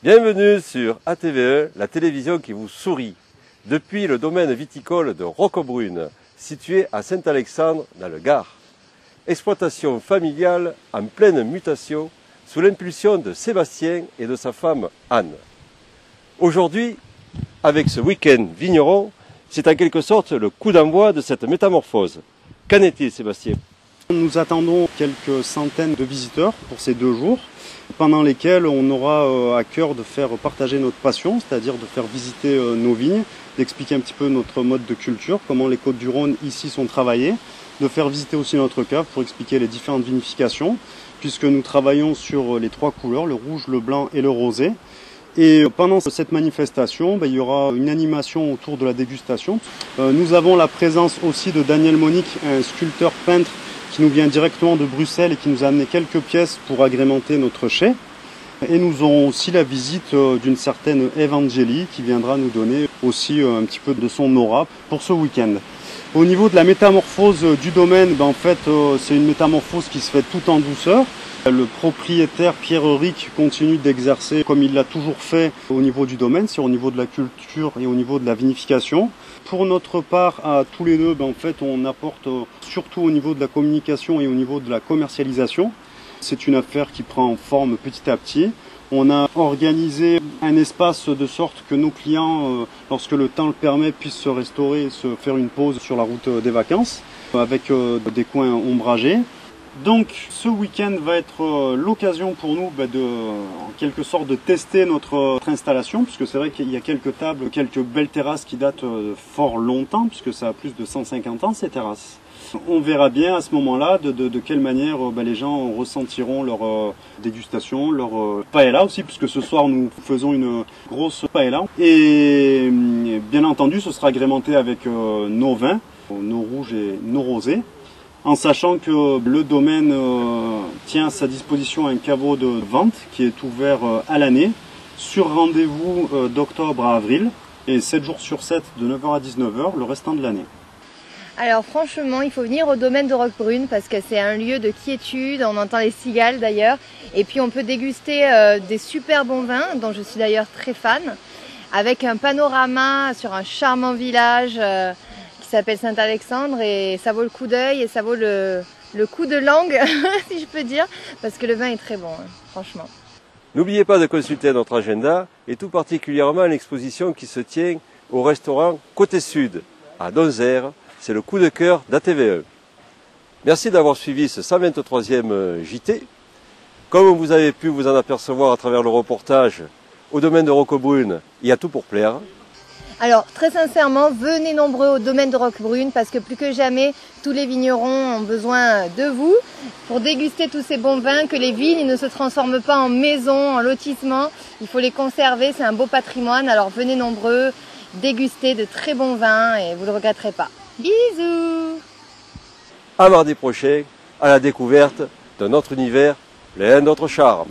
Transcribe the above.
Bienvenue sur ATVE, la télévision qui vous sourit. Depuis le domaine viticole de Roquebrune, situé à Saint-Alexandre dans le Gard. Exploitation familiale en pleine mutation sous l'impulsion de Sébastien et de sa femme Anne. Aujourd'hui, avec ce week-end vigneron, c'est en quelque sorte le coup d'envoi de cette métamorphose. Qu'en est-il, Sébastien ? Nous attendons quelques centaines de visiteurs pour ces 2 jours, pendant lesquels on aura à cœur de faire partager notre passion, c'est-à-dire de faire visiter nos vignes, d'expliquer un petit peu notre mode de culture, comment les Côtes-du-Rhône ici sont travaillées, de faire visiter aussi notre cave pour expliquer les différentes vinifications, puisque nous travaillons sur les 3 couleurs, le rouge, le blanc et le rosé. Et pendant cette manifestation, il y aura une animation autour de la dégustation. Nous avons la présence aussi de Daniel Monique, un sculpteur peintre qui nous vient directement de Bruxelles et qui nous a amené quelques pièces pour agrémenter notre chai. Et nous aurons aussi la visite d'une certaine Evangélie qui viendra nous donner aussi un petit peu de son aura pour ce week-end. Au niveau de la métamorphose du domaine, en fait, c'est une métamorphose qui se fait tout en douceur. Le propriétaire Pierre-Eric continue d'exercer comme il l'a toujours fait au niveau du domaine, c'est au niveau de la culture et au niveau de la vinification. Pour notre part, à tous les deux, en fait, on apporte surtout au niveau de la communication et au niveau de la commercialisation. C'est une affaire qui prend forme petit à petit. On a organisé un espace de sorte que nos clients, lorsque le temps le permet, puissent se restaurer et se faire une pause sur la route des vacances, avec des coins ombragés. Donc ce week-end va être l'occasion pour nous en quelque sorte de tester notre installation, puisque c'est vrai qu'il y a quelques tables, quelques belles terrasses qui datent fort longtemps, puisque ça a plus de 150 ans ces terrasses. On verra bien à ce moment-là de quelle manière les gens ressentiront leur dégustation, leur paella aussi, puisque ce soir nous faisons une grosse paella. Et bien entendu ce sera agrémenté avec nos vins, nos rouges et nos rosés. En sachant que le domaine tient à sa disposition un caveau de vente qui est ouvert à l'année, sur rendez-vous d'octobre à avril, et 7 jours sur 7 de 9h à 19h le restant de l'année. Alors franchement, il faut venir au domaine de Roquebrune parce que c'est un lieu de quiétude, on entend les cigales d'ailleurs, et puis on peut déguster des super bons vins, dont je suis d'ailleurs très fan, avec un panorama sur un charmant village qui s'appelle Saint-Alexandre, et ça vaut le coup d'œil et ça vaut le coup de langue, si je peux dire, parce que le vin est très bon, franchement. N'oubliez pas de consulter notre agenda et tout particulièrement l'exposition qui se tient au restaurant Côté Sud à Donzère. C'est le coup de cœur d'ATVE. Merci d'avoir suivi ce 123e JT. Comme vous avez pu vous en apercevoir à travers le reportage, au domaine de Roquebrune, il y a tout pour plaire. Alors très sincèrement, venez nombreux au domaine de Roquebrune parce que plus que jamais, tous les vignerons ont besoin de vous pour déguster tous ces bons vins, que les vignes ne se transforment pas en maisons, en lotissements. Il faut les conserver, c'est un beau patrimoine. Alors venez nombreux, dégustez de très bons vins et vous ne le regretterez pas. Bisous! À mardi prochain, à la découverte d'un autre univers, plein d'autres charmes.